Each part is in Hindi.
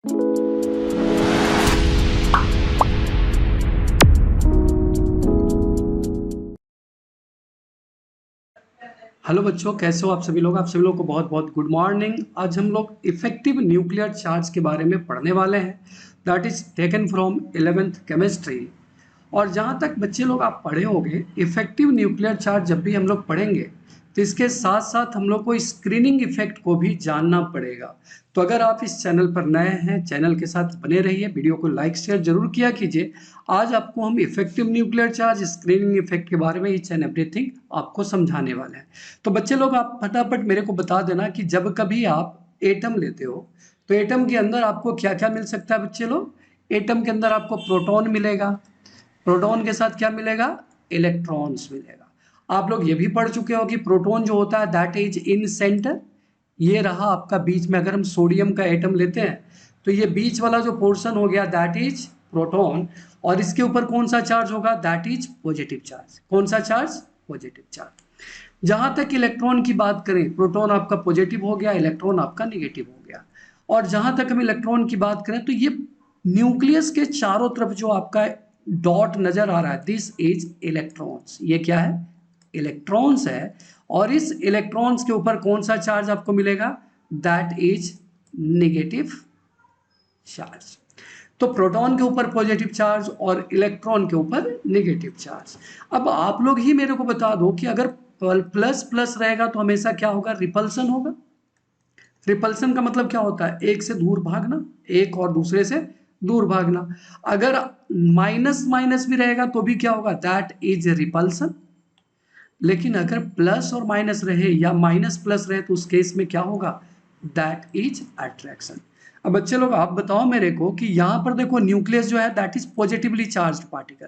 हेलो बच्चों, कैसे हो आप सभी लोग। आप सभी लोग को बहुत बहुत गुड मॉर्निंग। आज हम लोग इफेक्टिव न्यूक्लियर चार्ज के बारे में पढ़ने वाले हैं। That is taken from 11th chemistry. और जहाँ तक बच्चे लोग आप पढ़े होंगे, इफेक्टिव न्यूक्लियर चार्ज जब भी हम लोग पढ़ेंगे तो इसके साथ साथ हम लोग को स्क्रीनिंग इफेक्ट को भी जानना पड़ेगा। तो अगर आप इस चैनल पर नए हैं, चैनल के साथ बने रहिए, वीडियो को लाइक शेयर जरूर किया कीजिए। आज आपको हम effective nuclear charge, screening effect के बारे में ईच एंड एवरीथिंग आपको समझाने वाले हैं। तो बच्चे लोग आप फटाफट मेरे को बता देना कि जब कभी आप एटम लेते हो तो एटम के अंदर आपको क्या क्या मिल सकता है। बच्चे लोग, एटम के अंदर आपको प्रोटॉन मिलेगा, प्रोटॉन के साथ क्या मिलेगा, इलेक्ट्रॉन्स मिलेगा। आप लोग ये भी पढ़ चुके हो कि प्रोटॉन जो होता है दैट इज इन सेंटर। ये रहा आपका बीच में। अगर हम सोडियम का एटम लेते हैं तो ये बीच वाला जो पोर्शन हो गया दैट इज प्रोटॉन, और इसके ऊपर कौन सा चार्ज होगा, दैट इज पॉजिटिव चार्ज। कौन सा चार्ज, पॉजिटिव चार्ज। जहां तक इलेक्ट्रॉन की बात करें, प्रोटॉन आपका पॉजिटिव हो गया, इलेक्ट्रॉन आपका नेगेटिव हो गया। और जहां तक हम इलेक्ट्रॉन की बात करें तो ये न्यूक्लियस के चारों तरफ जो आपका डॉट नजर आ रहा है, दिस इज इलेक्ट्रॉन्स। ये क्या है, इलेक्ट्रॉन्स है। और इस इलेक्ट्रॉन्स के ऊपर कौन सा चार्ज आपको मिलेगा, दैट इज नेगेटिव चार्ज। तो प्रोटॉन के ऊपर पॉजिटिव चार्ज और इलेक्ट्रॉन के ऊपर नेगेटिव चार्ज। अब आप लोग ही मेरे को बता दो कि अगर प्लस प्लस रहेगा तो हमेशा क्या होगा, रिपल्सन होगा। रिपल्सन का मतलब क्या होता है, एक से दूर भागना, एक और दूसरे से दूर भागना। अगर माइनस माइनस भी रहेगा तो भी क्या होगा, दैट इज रिपल्सन। लेकिन अगर प्लस और माइनस रहे या माइनस प्लस रहे तो उस केस में क्या होगा, दैट इज अट्रैक्शन। अब बच्चे लोग आप बताओ मेरे को कि यहां पर देखो न्यूक्लियस जो है that is positively charged particle.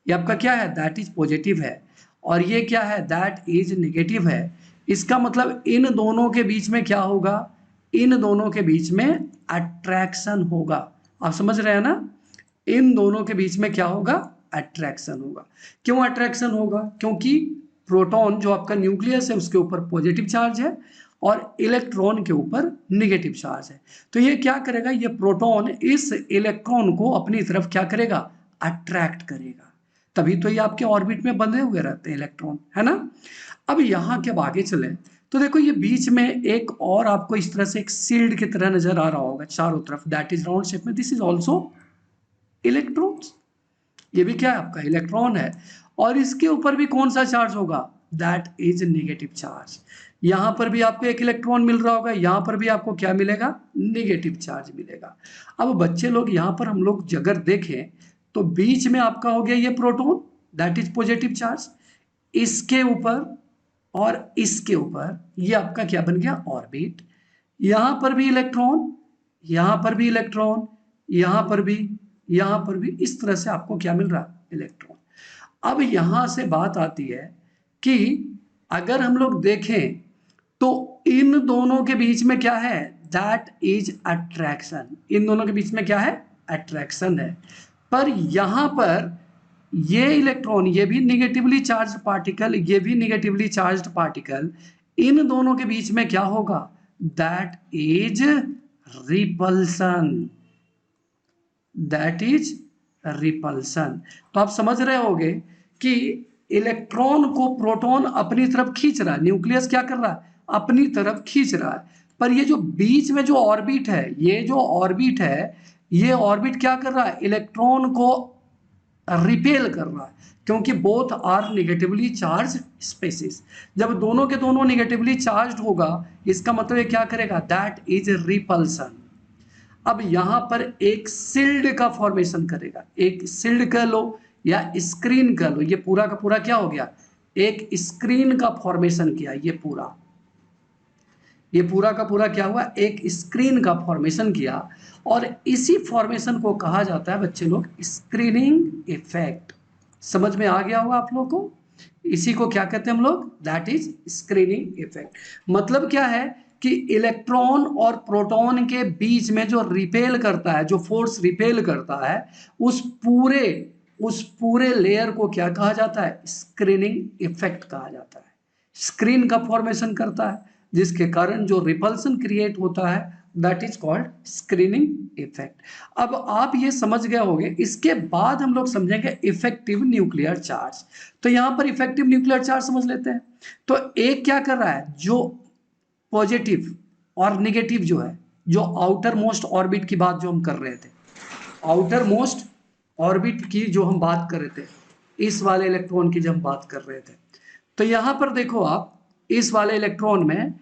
ये आपका क्या है, दैट इज पॉजिटिव है। और ये क्या है, दैट इज नेगेटिव है। इसका मतलब इन दोनों के बीच में क्या होगा, इन दोनों के बीच में अट्रैक्शन होगा। आप समझ रहे हैं ना, इन दोनों के बीच में क्या होगा, अट्रैक्शन होगा। क्यों अट्रैक्शन होगा, क्योंकि प्रोटॉन जो आपका न्यूक्लियस है उसके ऊपर पॉजिटिव चार्ज है और इलेक्ट्रॉन के ऊपर नेगेटिव चार्ज है। तो ये क्या करेगा, ये प्रोटॉन इस इलेक्ट्रॉन को अपनी तरफ क्या करेगा, अट्रैक्ट करेगा। तभी तो ये आपके ऑर्बिट में बंधे हुए रहते हैं इलेक्ट्रॉन, है ना। अब यहाँ के अब आगे चले तो देखो ये बीच में एक और आपको इस तरह से एक शील्ड की तरह नजर आ रहा होगा चारों तरफ, दैट इज राउंड शेप में, दिस इज ऑल्सो इलेक्ट्रॉन्स। ये भी क्या है, आपका इलेक्ट्रॉन है। और इसके ऊपर भी कौन सा चार्ज होगा, दैट इज नेगेटिव चार्ज। यहां पर भी आपको एक इलेक्ट्रॉन मिल रहा होगा, यहां पर भी आपको क्या मिलेगा, नेगेटिव चार्ज मिलेगा। अब बच्चे लोग यहां पर हम लोग अगर देखें तो बीच में आपका हो गया ये proton, that is positive charge. इसके ऊपर और इसके ऊपर ये आपका क्या बन गया, ऑर्बिट। यहां पर भी इलेक्ट्रॉन, यहां पर भी इलेक्ट्रॉन, यहां पर भी, यहां पर भी, इस तरह से आपको क्या मिल रहा है, इलेक्ट्रॉन। अब यहां से बात आती है कि अगर हम लोग देखें तो इन दोनों के बीच में क्या है, दैट इज अट्रैक्शन। इन दोनों के बीच में क्या है, अट्रैक्शन है। पर यहां पर ये इलेक्ट्रॉन, ये भी निगेटिवली चार्ज्ड पार्टिकल, ये भी निगेटिवली चार्ज्ड पार्टिकल, इन दोनों के बीच में क्या होगा, that is repulsion. That is repulsion. तो आप समझ रहे होगे कि इलेक्ट्रॉन को प्रोटॉन अपनी तरफ खींच रहा है, न्यूक्लियस क्या कर रहा है, अपनी तरफ खींच रहा है। पर ये जो बीच में जो ऑर्बिट है, ये जो ऑर्बिट है, ये ऑर्बिट क्या कर रहा है, इलेक्ट्रॉन को रिपेल कर रहा है, क्योंकि both are negatively charge species. जब दोनों के दोनों नेगेटिवली चार्ज होगा, इसका मतलब ये क्या करेगा, दैट इज रिपल्सन। अब यहां पर एक शिल्ड का फॉर्मेशन करेगा, एक शिल्ड कह लो या स्क्रीन कह लो, ये पूरा का पूरा क्या हो गया, एक स्क्रीन का फॉर्मेशन किया। ये पूरा का पूरा क्या हुआ, एक स्क्रीन का फॉर्मेशन किया। और इसी फॉर्मेशन को कहा जाता है बच्चे लोग स्क्रीनिंग इफेक्ट। समझ में आ गया होगा आप लोगों को, इसी को क्या कहते हैं हम लोग, दैट इज स्क्रीनिंग इफेक्ट। मतलब क्या है कि इलेक्ट्रॉन और प्रोटॉन के बीच में जो रिपेल करता है, जो फोर्स रिपेल करता है, उस पूरे लेयर को क्या कहा जाता है, स्क्रीनिंग इफेक्ट कहा जाता है। स्क्रीन का फॉर्मेशन करता है जिसके कारण जो रिपल्सन क्रिएट होता है that is called screening effect. अब आप ये समझ गए होंगे, इसके बाद हम लोग समझेंगे इफेक्टिव न्यूक्लियर चार्ज। तो यहां पर इफेक्टिव न्यूक्लियर चार्ज समझ लेते हैं। तो एक क्या कर रहा है, जो पॉजिटिव और निगेटिव जो है, जो आउटर मोस्ट ऑर्बिट की बात जो हम कर रहे थे, आउटर मोस्ट ऑर्बिट की जो हम बात कर रहे थे, इस वाले इलेक्ट्रॉन की जब हम बात कर रहे थे, तो यहां पर देखो आप, इस वाले इलेक्ट्रॉन में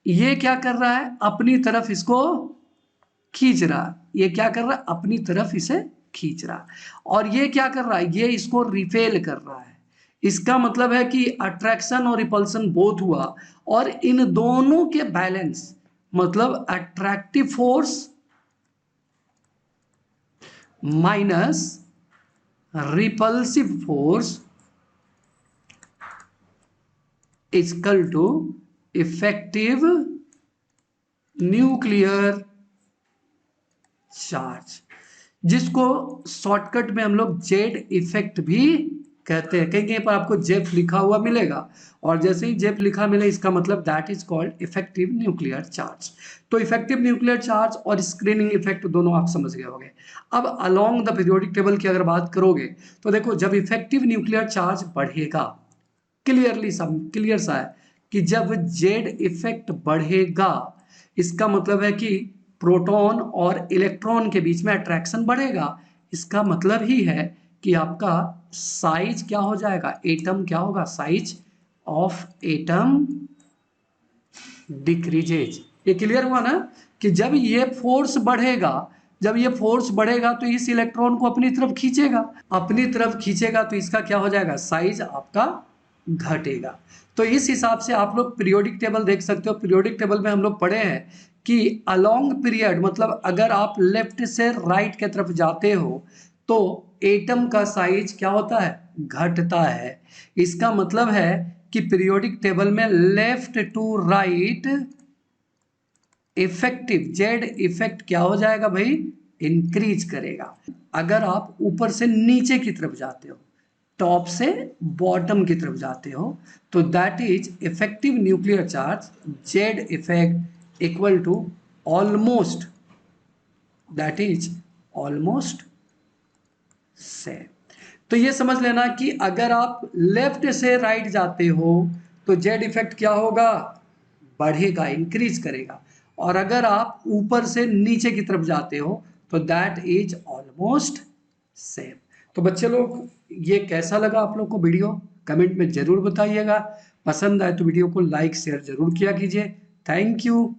ये क्या कर रहा है, अपनी तरफ इसको खींच रहा है। ये क्या कर रहा है, अपनी तरफ इसे खींच रहा है। और ये क्या कर रहा है, ये इसको रिपेल कर रहा है। इसका मतलब है कि अट्रैक्शन और रिपल्सन बोथ हुआ, और इन दोनों के बैलेंस, मतलब attractive force minus repulsive force equal to effective nuclear charge, जिसको शॉर्टकट में हम लोग जेड इफेक्ट भी कहते हैं। कहीं कहीं पर आपको जेफ लिखा हुआ मिलेगा, और जैसे ही जेफ लिखा मिले, इसका मतलब that is called effective nuclear charge. तो इफेक्टिव न्यूक्लियर चार्ज और स्क्रीनिंग इफेक्ट दोनों आप समझ गए होंगे। अब अलोंग द पीरियोडिक टेबल की अगर बात करोगे, तो देखो जब इफेक्टिव न्यूक्लियर चार्ज बढ़ेगा, क्लियर सा है कि जब जेड इफेक्ट बढ़ेगा, इसका मतलब है कि प्रोटॉन और इलेक्ट्रॉन के बीच में अट्रैक्शन बढ़ेगा। इसका मतलब ही है कि आपका साइज क्या हो जाएगा, एटम क्या होगा, साइज ऑफ एटम डिक्रीजेज। ये क्लियर हुआ ना, कि जब ये फोर्स बढ़ेगा, जब ये फोर्स बढ़ेगा तो इस इलेक्ट्रॉन को अपनी तरफ खींचेगा, अपनी तरफ खींचेगा, तो इसका क्या हो जाएगा, साइज आपका घटेगा। तो इस हिसाब से आप लोग पीरियोडिक टेबल देख सकते हो। पीरियोडिक टेबल में हम लोग पढ़े हैं कि अलोंग पीरियड, मतलब अगर आप लेफ्ट से राइट की तरफ जाते हो तो एटम का साइज क्या होता है, घटता है। इसका मतलब है कि पीरियोडिक टेबल में left to right effective Z effect क्या हो जाएगा भाई, इंक्रीज करेगा। अगर आप ऊपर से नीचे की तरफ जाते हो, टॉप से बॉटम की तरफ जाते हो, तो that is effective nuclear charge Z effect equal to almost, that is almost same. तो ये समझ लेना कि अगर आप लेफ्ट से राइट जाते हो तो जेड इफेक्ट क्या होगा, बढ़ेगा, इंक्रीज करेगा। और अगर आप ऊपर से नीचे की तरफ जाते हो तो दैट इज ऑलमोस्ट सेम। तो बच्चे लोग, ये कैसा लगा आप लोग को वीडियो, कमेंट में जरूर बताइएगा। पसंद आए तो वीडियो को लाइक शेयर जरूर किया कीजिए। Thank you.